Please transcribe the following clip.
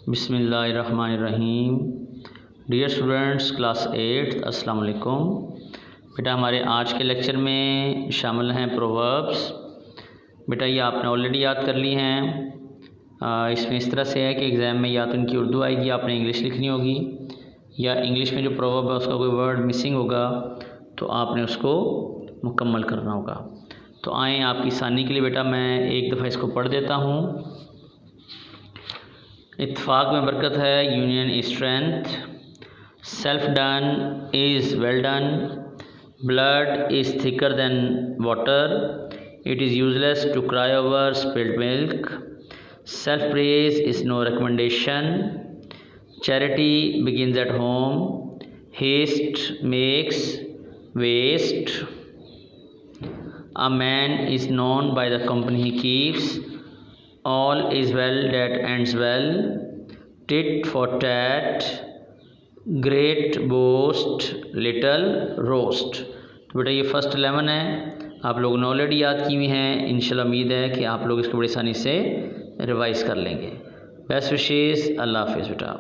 बिस्मिल्लाहिर्रहमानिर्रहीम। Dear students class 8 अस्सलाम वालेकुम। बेटा हमारे आज के लेक्चर में शामिल हैं प्रोवर्ब्स। बेटा ये आपने ऑलरेडी याद कर ली हैं। इसमें इस तरह से है कि एग्ज़ाम में या तो इनकी उर्दू आएगी, आपने इंग्लिश लिखनी होगी, या इंग्लिश में जो प्रोवर्ब है उसका कोई वर्ड मिसिंग होगा तो आपने उसको मुकम्मल करना होगा। तो आएँ आपकी आसानी के लिए बेटा मैं एक दफ़ा इसको पढ़ देता हूँ। इत्तेफाक में बरकत है, union is strength, self done is well done, blood is thicker than water, it is useless to cry over spilled milk, self praise is no recommendation, charity begins at home, haste makes waste, a man is known by the company he keeps, all is well that ends well, tit for tat, great boast, little roast। तो बेटा ये first 11 है, आप लोगों ने already याद की हुई हैं। इंशाल्लाह उम्मीद है कि आप लोग इसको बड़ी आसानी से रिवाइज़ कर लेंगे। बेस्ट विशेज़, अल्लाह हाफिज़ बेटा।